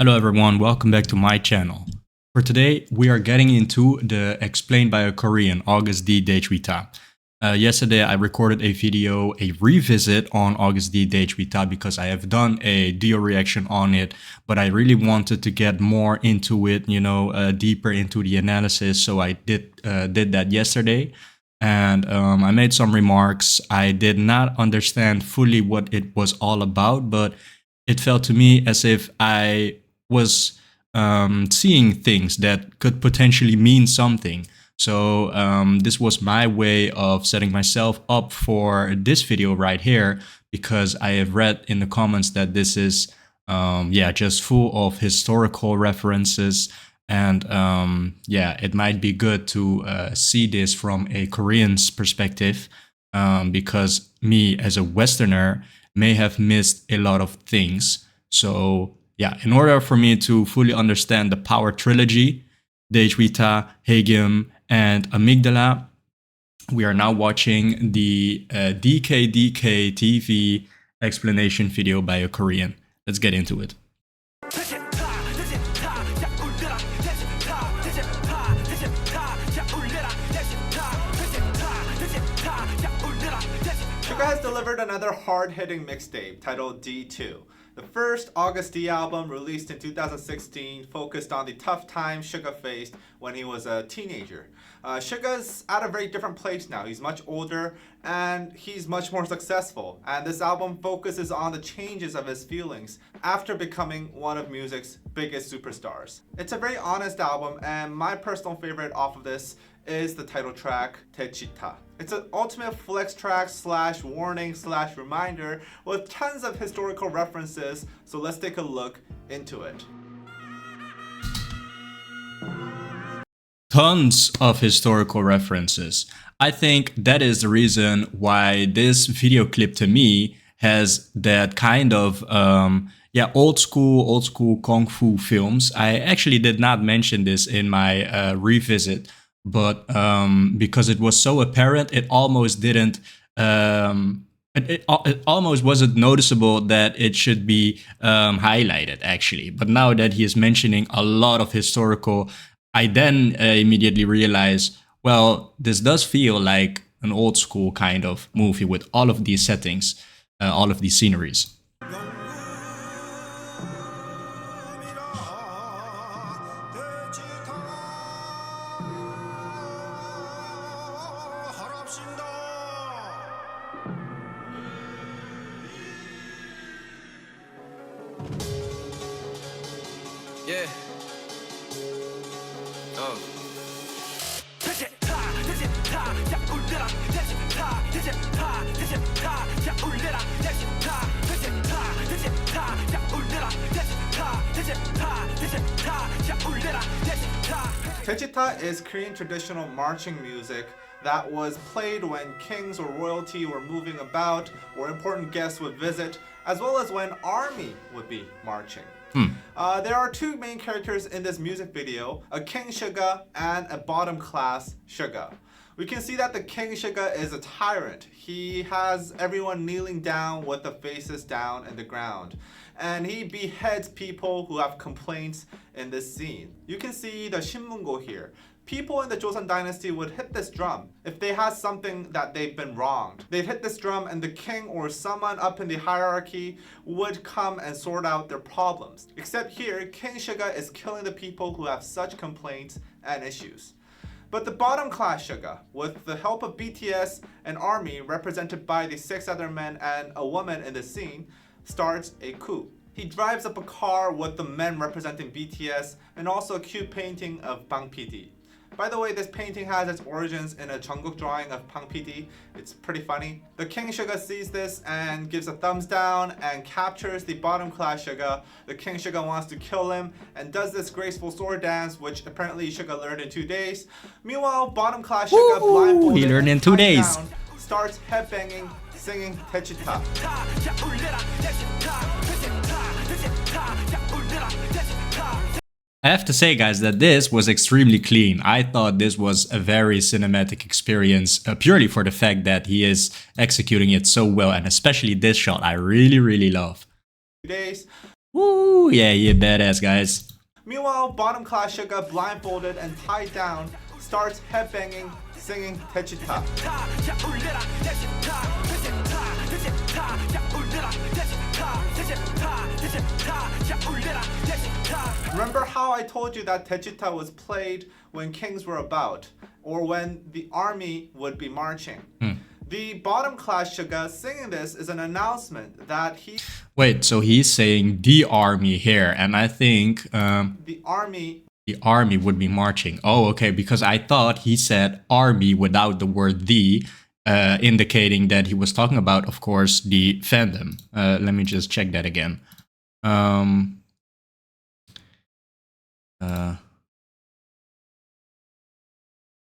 Hello everyone, welcome back to my channel. For today, we are getting into the explained by a Korean, Agust Daechwita. Yesterday I recorded a video, a revisit on Agust Daechwita because I have done a video reaction on it, but I really wanted to get more into it, deeper into the analysis, so I did that yesterday. And I made some remarks. I did not understand fully what it was all about, but it felt to me as if I was seeing things that could potentially mean something. So this was my way of setting myself up for this video right here, because I have read in the comments that this is just full of historical references. And it might be good to see this from a Korean's perspective, because me as a Westerner may have missed a lot of things. So yeah, in order for me to fully understand the Power Trilogy, Daechwita, Haegeum, and Amygdala, we are now watching the DKDK TV explanation video by a Korean. Let's get into it. Suga has delivered another hard-hitting mixtape titled D2. The first Agust D album, released in 2016, focused on the tough times Suga faced when he was a teenager. Suga's at a very different place now. He's much older and he's much more successful. And this album focuses on the changes of his feelings after becoming one of music's biggest superstars. It's a very honest album, and my personal favorite off of this is the title track, Daechwita. It's an ultimate flex track / warning / reminder with tons of historical references, so let's take a look into it. Tons of historical references. I think that is the reason why this video clip to me has that kind of old school kung fu films. I actually did not mention this in my revisit, but because it was so apparent, it almost didn't it almost wasn't noticeable that it should be highlighted, actually. But now that he is mentioning a lot of historical, I then immediately realized, well, this does feel like an old school kind of movie with all of these settings, all of these sceneries. Yeah. Oh. Daechwita is Korean traditional marching music that was played when kings or royalty were moving about, or important guests would visit, as well as when army would be marching. There are two main characters in this music video, a King Suga and a bottom class Suga. We can see that the King Suga is a tyrant. He has everyone kneeling down with the faces down in the ground. And he beheads people who have complaints in this scene. You can see the Shinmungo here. People in the Joseon dynasty would hit this drum if they had something that they've been wronged. They'd hit this drum and the king or someone up in the hierarchy would come and sort out their problems. Except here, King Suga is killing the people who have such complaints and issues. But the bottom class Suga, with the help of BTS and army represented by the 6 other men and a woman in the scene, starts a coup. He drives up a car with the men representing BTS and also a cute painting of Bang PD. By the way, this painting has its origins in a Jungkook drawing of Bang PD. It's pretty funny. The King Suga sees this and gives a thumbs down and captures the bottom class Suga. The King Suga wants to kill him and does this graceful sword dance, which apparently Suga learned in 2 days. Meanwhile, bottom class Suga, blindfolded, he learned in 2 days. Down, starts headbanging, singing Daechwita. I have to say, guys, that this was extremely clean. I thought this was a very cinematic experience, purely for the fact that he is executing it so well, and especially this shot I really love. Days. Woo, yeah, yeah, badass, guys. Meanwhile, bottom class Suga, blindfolded and tied down, starts headbanging, singing Daechwita. Remember how I told you that Daechwita was played when kings were about, or when the army would be marching? The bottom class Suga singing this is an announcement that he... Wait, so he's saying the army here, and I think the army would be marching. Oh, okay, because I thought he said army without the word the, indicating that he was talking about, of course, the fandom. Let me just check that again.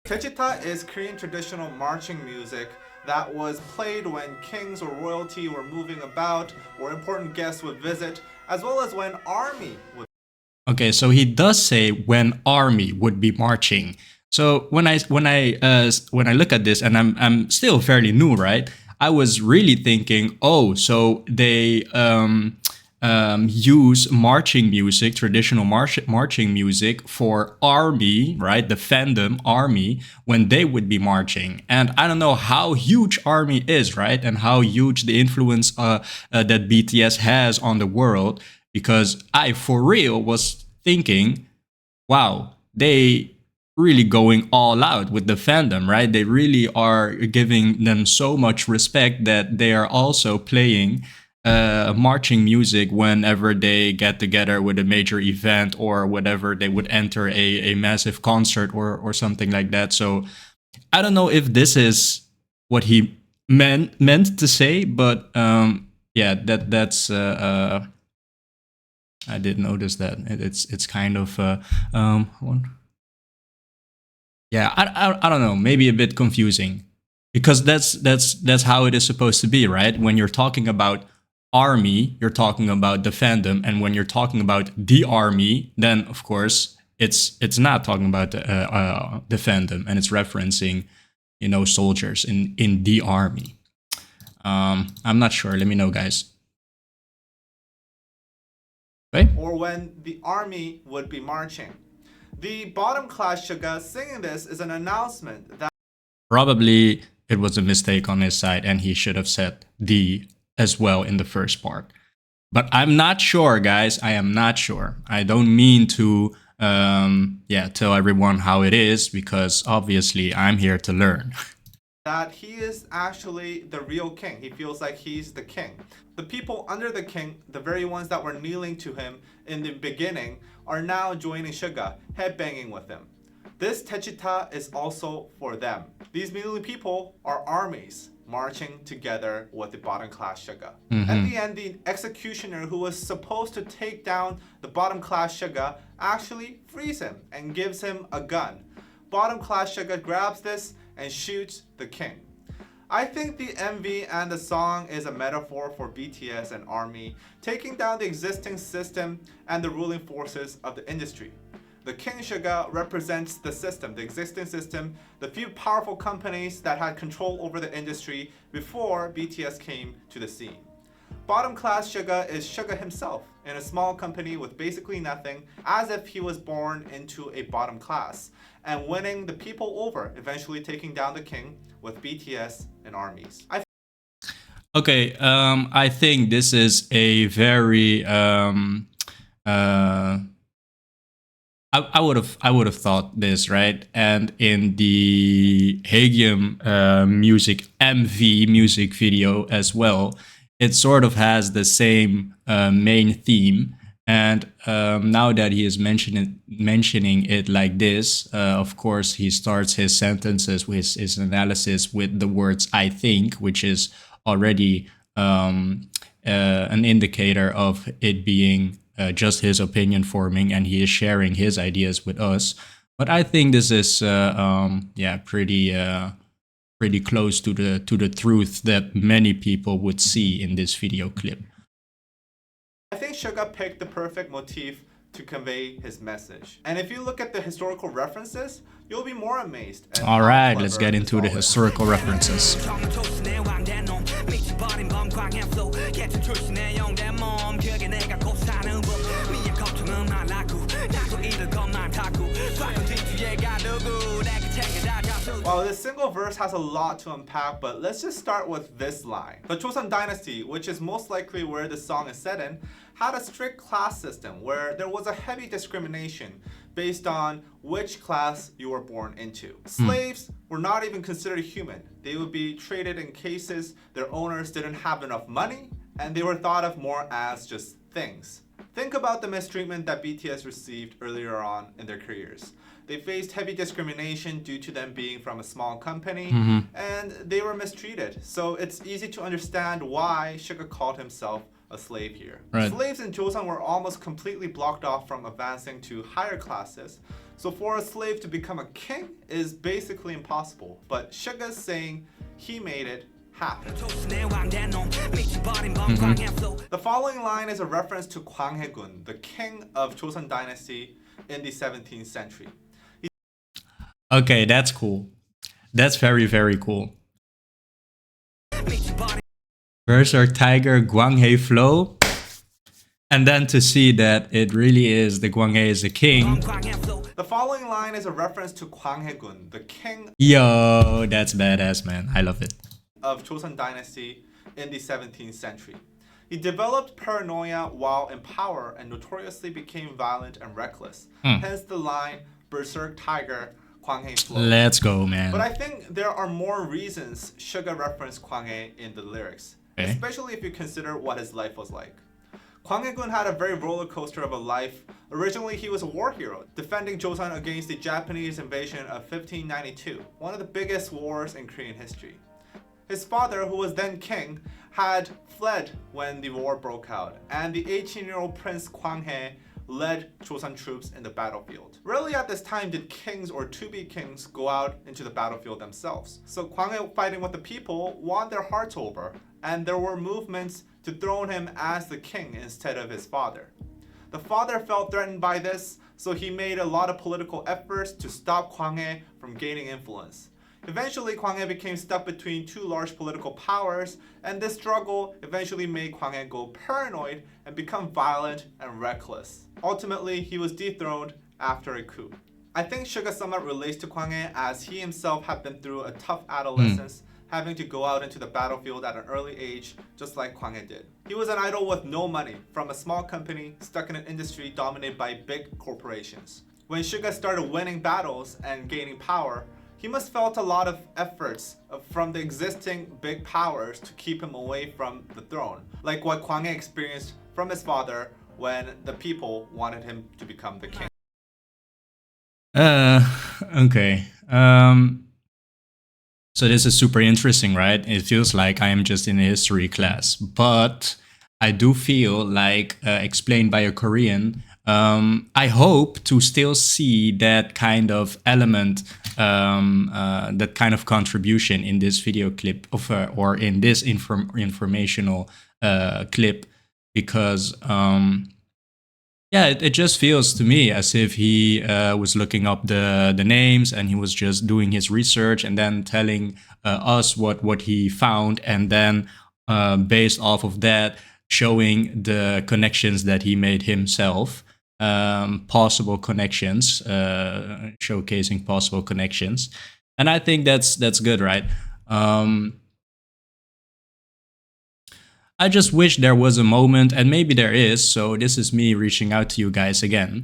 Daechwita is Korean traditional marching music that was played when kings or royalty were moving about, or important guests would visit, as well as when army would... Okay, so he does say when army would be marching. So when I look at this, and I'm still fairly new, right? I was really thinking, oh, so they use marching music, traditional marching music for army, right? The fandom army, when they would be marching. And I don't know how huge army is, right? And how huge the influence that BTS has on the world. Because I, for real, was thinking, wow, they really going all out with the fandom, right? They really are giving them so much respect that they are also playing marching music whenever they get together with a major event, or whatever they would enter a massive concert or something like that. So I don't know if this is what he meant to say, but yeah, that's I did notice that it's kind of yeah, I don't know, maybe a bit confusing, because that's how it is supposed to be, right? When you're talking about army, you're talking about the fandom, and when you're talking about the army, then of course it's not talking about the fandom, and it's referencing, you know, soldiers in the army. I'm not sure. Let me know, guys. Okay. Or when the army would be marching. The bottom class Suga singing this is an announcement that probably it was a mistake on his side, and he should have said the as well in the first part. But I'm not sure, guys. I am not sure. I don't mean to tell everyone how it is, because obviously I'm here to learn. That he is actually the real king. He feels like he's the king. The people under the king, the very ones that were kneeling to him in the beginning, are now joining Suga, headbanging with him. This Daechwita is also for them. These kneeling people are armies marching together with the bottom class Suga. At the end, the executioner who was supposed to take down the bottom class Suga actually frees him and gives him a gun. Bottom class Suga grabs this and shoots the king. I think the MV and the song is a metaphor for BTS and ARMY taking down the existing system and the ruling forces of the industry. The King Suga represents the system, the existing system, the few powerful companies that had control over the industry before BTS came to the scene. Bottom class Suga is Suga himself in a small company with basically nothing, as if he was born into a bottom class, and winning the people over, eventually taking down the king with BTS and armies. Okay, I think this is a very I would have thought this, right? And in the Hagium music MV music video as well, it sort of has the same main theme. And now that he is mentioning it like this, of course, he starts his sentences with his analysis with the words "I think," which is already an indicator of it being just his opinion forming, and he is sharing his ideas with us. But I think this is pretty close to the truth that many people would see in this video clip. I think Suga picked the perfect motif to convey his message. And if you look at the historical references, you'll be more amazed. All right, let's get into the historical references. Now, this single verse has a lot to unpack, but let's just start with this line. The Joseon dynasty, which is most likely where the song is set in, had a strict class system where there was a heavy discrimination based on which class you were born into. Slaves were not even considered human. They would be traded in cases their owners didn't have enough money, and they were thought of more as just things. Think about the mistreatment that BTS received earlier on in their careers. They faced heavy discrimination due to them being from a small company, and they were mistreated. So it's easy to understand why Suga called himself a slave here. Right. Slaves in Joseon were almost completely blocked off from advancing to higher classes. So for a slave to become a king is basically impossible. But Suga's saying he made it happen. The following line is a reference to Kwanghae-gun, the king of Joseon dynasty in the 17th century. Okay, that's cool. That's very, very cool. Berserk Tiger Gwanghae flow. And then to see that it really is the Gwanghae is the king. The following line is a reference to Kwanghae-gun, the king Yo, that's badass, man. I love it. of Joseon dynasty in the 17th century. He developed paranoia while in power and notoriously became violent and reckless. Hence the line, Berserk Tiger Kwanghae flow. Let's go, man. But I think there are more reasons Suga referenced Kwanghae in the lyrics, Okay. especially if you consider what his life was like. Kwanghae-gun had a very roller coaster of a life. Originally, he was a war hero, defending Joseon against the Japanese invasion of 1592, one of the biggest wars in Korean history. His father, who was then king, had fled when the war broke out, and the 18-year-old Prince Kwanghae led Joseon troops in the battlefield. Rarely at this time did kings or to-be kings go out into the battlefield themselves. So Kwanghae, fighting with the people, won their hearts over, and there were movements to throne him as the king instead of his father. The father felt threatened by this, so he made a lot of political efforts to stop Kwanghae from gaining influence. Eventually, Kwanghae became stuck between two large political powers, and this struggle eventually made Kwanghae go paranoid and become violent and reckless. Ultimately, he was dethroned after a coup. I think Suga somewhat relates to Kwanghae as he himself had been through a tough adolescence, having to go out into the battlefield at an early age, just like Kwanghae did. He was an idol with no money, from a small company stuck in an industry dominated by big corporations. When Suga started winning battles and gaining power, he must felt a lot of efforts from the existing big powers to keep him away from the throne, like what Kwanghae experienced from his father when the people wanted him to become the king. Okay. So this is super interesting, right? It feels like I am just in a history class, but I do feel like explained by a Korean. I hope to still see that kind of element, that kind of contribution in this video clip of, or in this informational clip, because yeah, it just feels to me as if he was looking up the names and he was just doing his research and then telling us what he found, and then based off of that, showing the connections that he made himself, possible connections, showcasing possible connections, and I think that's good, right? I just wish there was a moment, and maybe there is, so this is me reaching out to you guys again,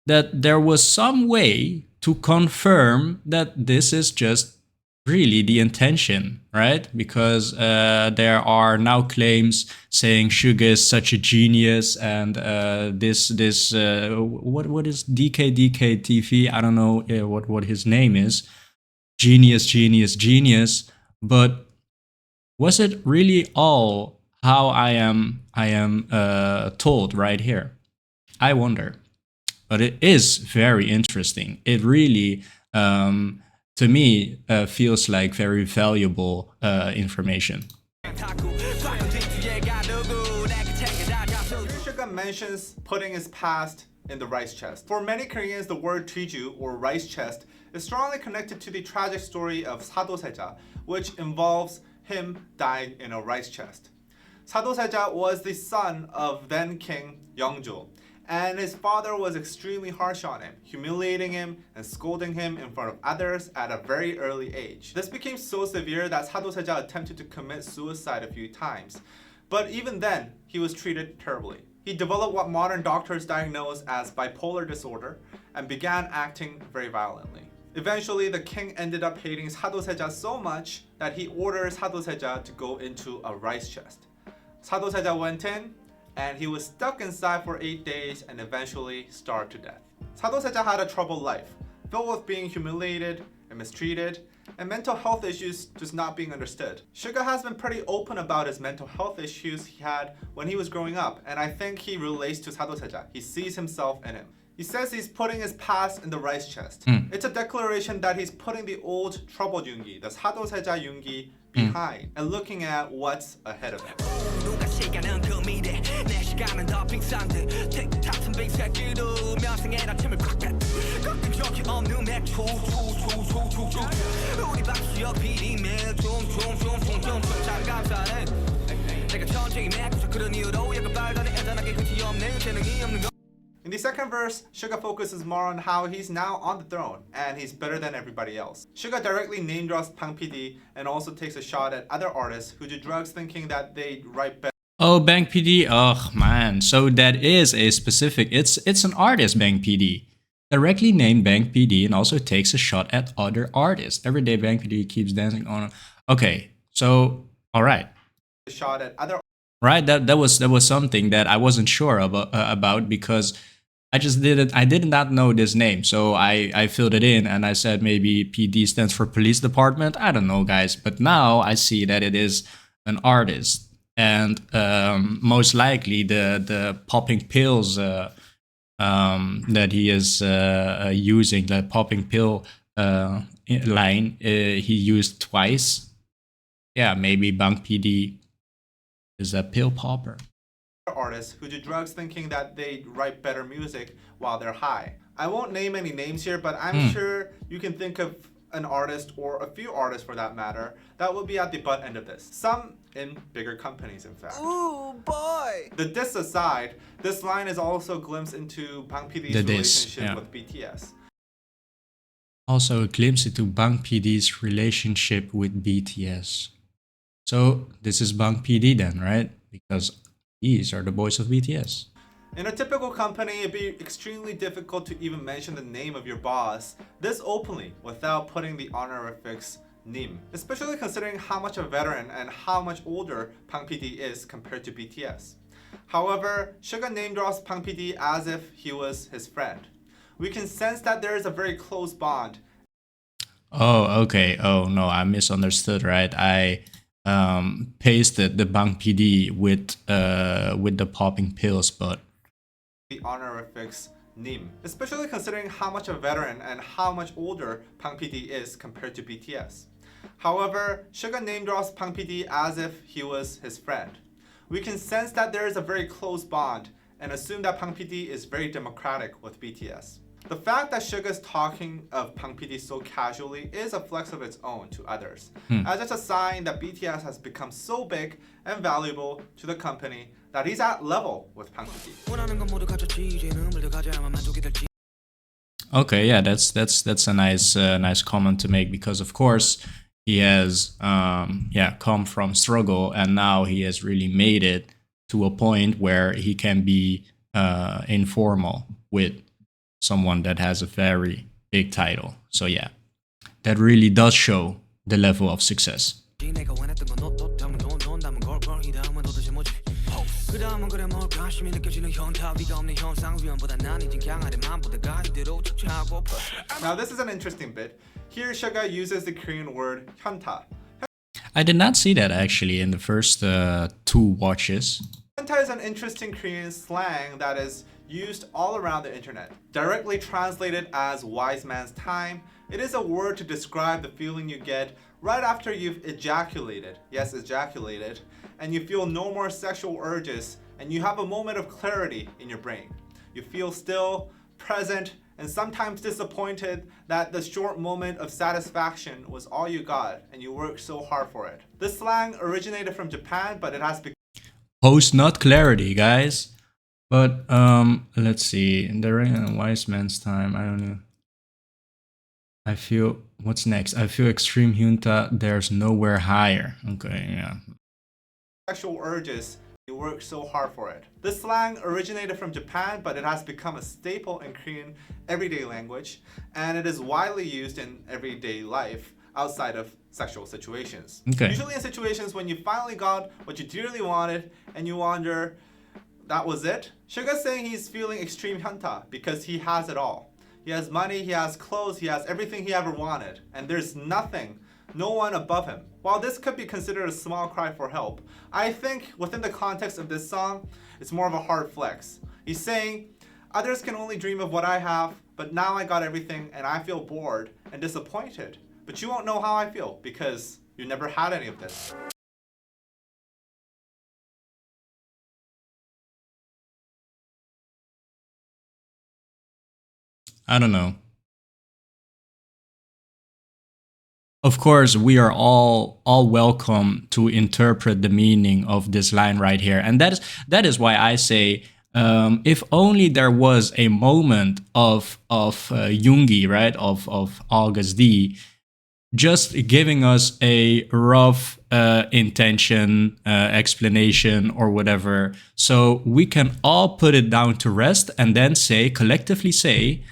that there was some way to confirm that this is just really the intention, right? Because there are now claims saying Suga is such a genius, and what is DK TV? I don't know what his name is. Genius, but was it really all how I am told right here? I wonder. But it is very interesting. It really, to me, feels like very valuable information. Suga mentions putting his past in the rice chest. For many Koreans, the word Twiju, or rice chest, is strongly connected to the tragic story of Sadoseja, which involves him dying in a rice chest. Sadoseja was the son of then king Yeongjo, and his father was extremely harsh on him, humiliating him and scolding him in front of others at a very early age. This became so severe that 사도세자 attempted to commit suicide a few times, but even then, he was treated terribly. He developed what modern doctors diagnose as bipolar disorder and began acting very violently. Eventually, the king ended up hating 사도세자 so much that he orders 사도세자 to go into a rice chest. 사도세자 went in, and he was stuck inside for 8 days and eventually starved to death. 사도세자 had a troubled life, filled with being humiliated and mistreated, and mental health issues just not being understood. Suga has been pretty open about his mental health issues he had when he was growing up, and I think he relates to 사도세자. He sees himself in him. He says he's putting his past in the rice chest. It's a declaration that he's putting the old troubled Yoongi, the 사도세자 Yoongi, behind and looking at what's ahead of him. In the second verse, Suga focuses more on how he's now on the throne and he's better than everybody else. Suga directly name drops Bang PD and also takes a shot at other artists who do drugs thinking that they write better. Oh, Bang PD. Oh man. So that is a specific. It's an artist, Bang PD. Directly named Bang PD and also takes a shot at other artists. Every day Bang PD keeps dancing on. Okay. So all right. A shot at other. Right. That was something that I wasn't sure about because I did not know this name, so I filled it in and I said maybe PD stands for police department. I don't know, guys, but now I see that it is an artist, and most likely the popping pills that he is using, the popping pill line, he used twice. Yeah, maybe Bang PD is a pill popper. Artists who do drugs thinking that they write better music while they're high. I won't name any names here, but I'm sure you can think of an artist or a few artists for that matter that will be at the butt end of this. Some in bigger companies, in fact. Ooh, boy! The diss aside, this line is also a glimpse into Bang PD's relationship with BTS. Also a glimpse into Bang PD's relationship with BTS. So this is Bang PD then, right? Because these are the boys of BTS. In a typical company, it'd be extremely difficult to even mention the name of your boss this openly without putting the honorifics 님, especially considering how much a veteran and how much older Bang PD is compared to BTS. However, Suga name drops Bang PD as if he was his friend. We can sense that there is a very close bond. Oh, okay. Oh no, I misunderstood, right? I pasted the Bang PD with the popping pills, but the honorifics 님, especially considering how much a veteran and how much older Bang PD is compared to BTS. However, Suga name drops Bang PD as if he was his friend. We can sense that there is a very close bond and assume that Bang PD is very democratic with BTS. The fact that Suga is talking of Bang PD so casually is a flex of its own to others, as it's a sign that BTS has become so big and valuable to the company that he's at level with Bang PD. Okay, yeah, that's a nice comment to make, because of course he has come from struggle and now he has really made it to a point where he can be informal with someone that has a very big title. So yeah, that really does show the level of success. Now this is an interesting bit. Here Suga uses the Korean word hyunta. I did not see that actually in the first 2 watches. Hyunta is an interesting Korean slang that is used all around the internet. Directly translated as wise man's time, it is a word to describe the feeling you get right after you've ejaculated, yes, ejaculated, and you feel no more sexual urges and you have a moment of clarity in your brain. You feel still, present, and sometimes disappointed that the short moment of satisfaction was all you got and you worked so hard for it. This slang originated from Japan, but it has become Post nut clarity, guys. But let's see. During a wise man's time, I don't know. I feel what's next? I feel extreme hyunta. There's nowhere higher. Okay, yeah. Sexual urges, you work so hard for it. This slang originated from Japan, but it has become a staple in Korean everyday language, and it is widely used in everyday life outside of sexual situations. Okay. Usually in situations when you finally got what you dearly wanted and you wonder, that was it? Suga's saying he's feeling extreme hyunta because he has it all. He has money, he has clothes, he has everything he ever wanted, and there's nothing, no one above him. While this could be considered a small cry for help, I think within the context of this song, it's more of a hard flex. He's saying, others can only dream of what I have, but now I got everything and I feel bored and disappointed. But you won't know how I feel because you never had any of this. I don't know. Of course, we are all welcome to interpret the meaning of this line right here, and that is why I say, if only there was a moment of Jungi, right, of August D, just giving us a rough intention, explanation, or whatever, so we can all put it down to rest and then say, collectively say,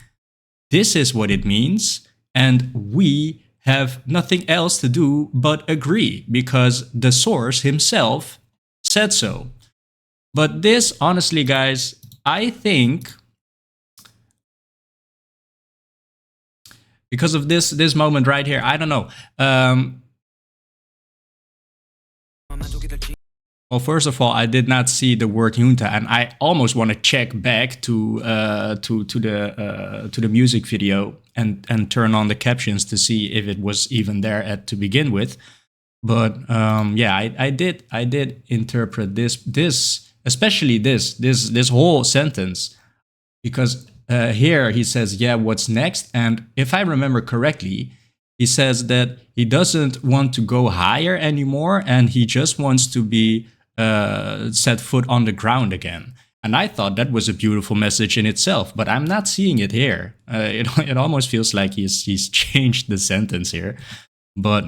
this is what it means, and we have nothing else to do but agree because the source himself said so. But this, honestly, guys, I think because of this moment right here, I don't know. Well, first of all, I did not see the word hyunta, and I almost want to check back to the music video and turn on the captions to see if it was even there at to begin with. But yeah, I did interpret this especially this whole sentence, because here he says, yeah, what's next? And if I remember correctly, he says that he doesn't want to go higher anymore, and he just wants to be set foot on the ground again. And I thought that was a beautiful message in itself, but I'm not seeing it here. It almost feels like he's changed the sentence here. But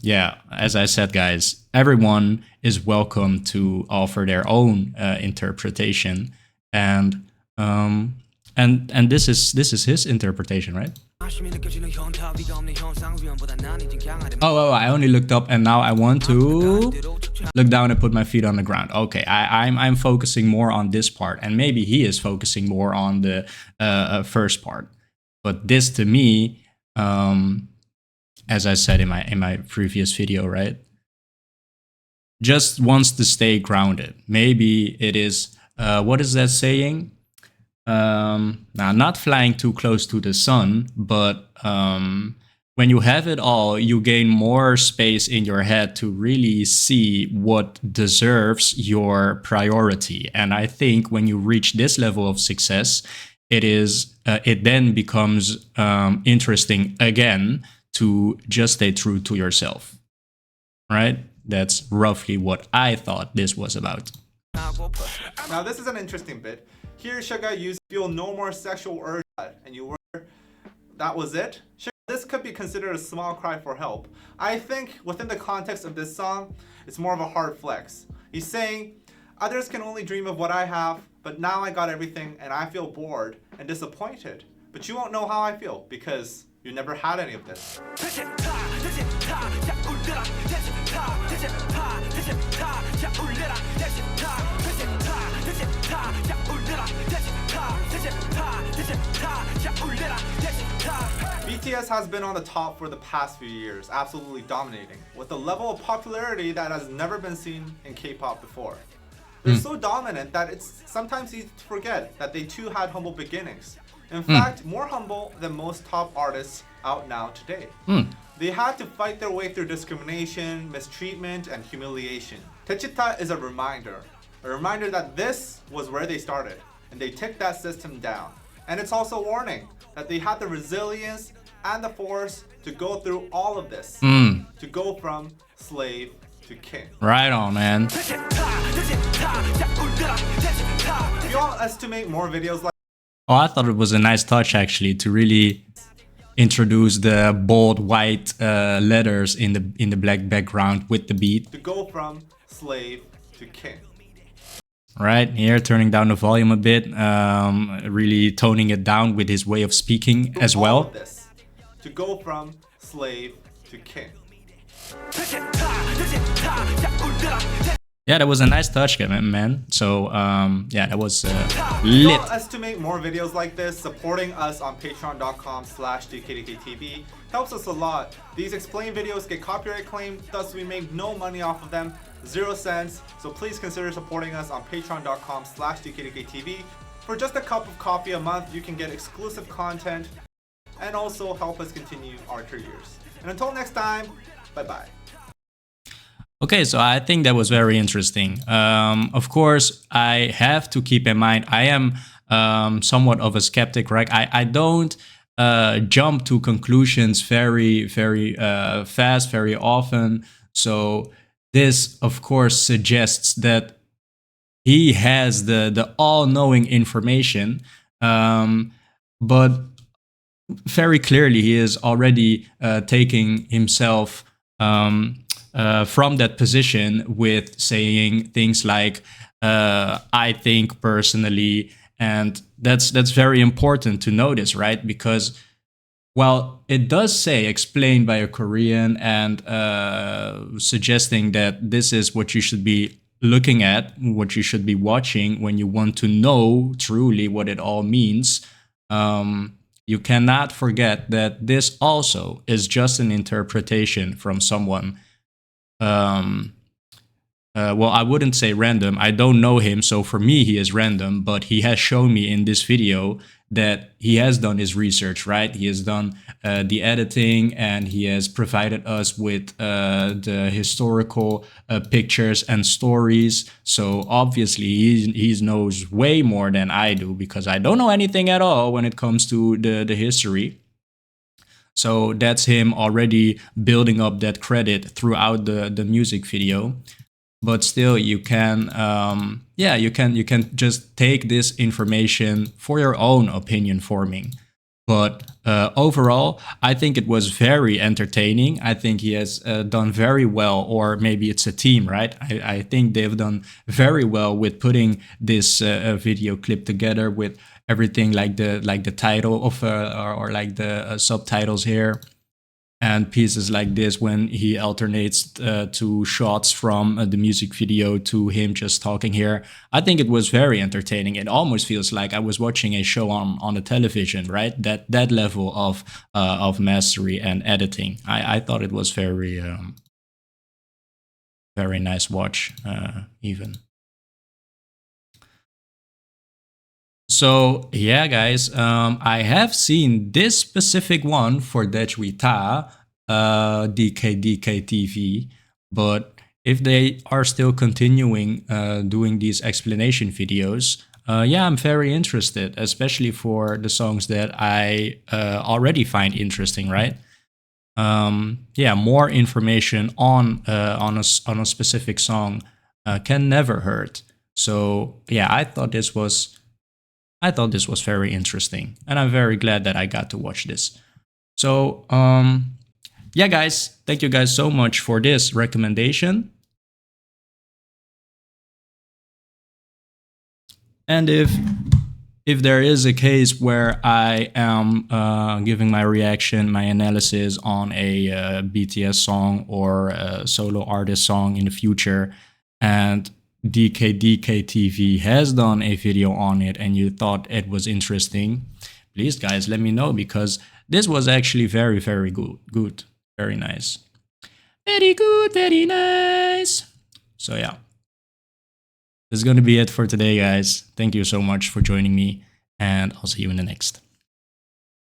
yeah, as I said, guys, everyone is welcome to offer their own interpretation, and this is his interpretation, right? Oh, I only looked up and now I want to look down and put my feet on the ground. Okay, I'm focusing more on this part, and maybe he is focusing more on the first part. But this, to me, as I said in my previous video, right, just wants to stay grounded. Maybe it is what is that saying? Now, not flying too close to the sun, but when you have it all, you gain more space in your head to really see what deserves your priority. And I think when you reach this level of success, it then becomes interesting again to just stay true to yourself, right? That's roughly what I thought this was about. Now this is an interesting bit. Here Suga used feel no more sexual urge, and you were, that was it? This could be considered a small cry for help. I think within the context of this song, it's more of a hard flex. He's saying, others can only dream of what I have, but now I got everything and I feel bored and disappointed. But you won't know how I feel because you never had any of this. BTS has been on the top for the past few years, absolutely dominating, with a level of popularity that has never been seen in K-pop before. They're so dominant that it's sometimes easy to forget that they too had humble beginnings. In fact, more humble than most top artists out now today. They had to fight their way through discrimination, mistreatment, and humiliation. Daechwita is a reminder that this was where they started, and they took that system down. And it's also a warning that they had the resilience and the force to go through all of this, to go from slave to king. Right on, man. If you want us to make more videos like Oh, I thought it was a nice touch actually to really introduce the bold white letters in the black background with the beat. to go from slave to king. Right here, turning down the volume a bit, really toning it down with his way of speaking as All well. of this to go from slave to king. Yeah, that was a nice touch, man. So yeah, that was If you lit. want us to make more videos like this, supporting us on patreon.com/DKDKTV helps us a lot. These explain videos get copyright claimed, thus we make no money off of them, 0 cents. So please consider supporting us on patreon.com/DKDKTV. For just a cup of coffee a month, you can get exclusive content and also help us continue our careers. And until next time, bye-bye. Okay, so I think that was very interesting. Of course, I have to keep in mind, I am somewhat of a skeptic, right? I don't jump to conclusions very fast, very often. So this, of course, suggests that he has the all-knowing information, but very clearly he is already taking himself from that position with saying things like I think personally, and that's very important to notice, right? Because while it does say explained by a Korean and suggesting that this is what you should be looking at, what you should be watching when you want to know truly what it all means, you cannot forget that this also is just an interpretation from someone. Well, I wouldn't say random. I don't know him, so for me, he is random. But he has shown me in this video that he has done his research, right? He has done the editing, and he has provided us with the historical pictures and stories. So obviously, he knows way more than I do, because I don't know anything at all when it comes to the history. So that's him already building up that credit throughout the music video. But still, you can, yeah, you can just take this information for your own opinion forming. But overall, I think it was very entertaining. I think he has done very well, or maybe it's a team, right? I think they've done very well with putting this video clip together with everything like the title of or like the subtitles here, and pieces like this when he alternates to shots from the music video to him just talking here. I think it was very entertaining. It almost feels like I was watching a show on the television, right? That level of mastery and editing. I thought it was very very nice watch even. So yeah, guys, I have seen this specific one for Daechwita, DKDKTV, but if they are still continuing doing these explanation videos, yeah, I'm very interested, especially for the songs that I already find interesting, right? Yeah, more information on a specific song can never hurt. So yeah, I thought this was very interesting, and I'm very glad that I got to watch this. So, yeah, guys, thank you guys so much for this recommendation. And if there is a case where I am giving my reaction, my analysis on a BTS song or a solo artist song in the future, and DKDKTV has done a video on it and you thought it was interesting, please guys let me know, because this was actually very good, very nice, very good, very nice. So yeah, this is gonna be it for today, guys. Thank you so much for joining me, and I'll see you in the next.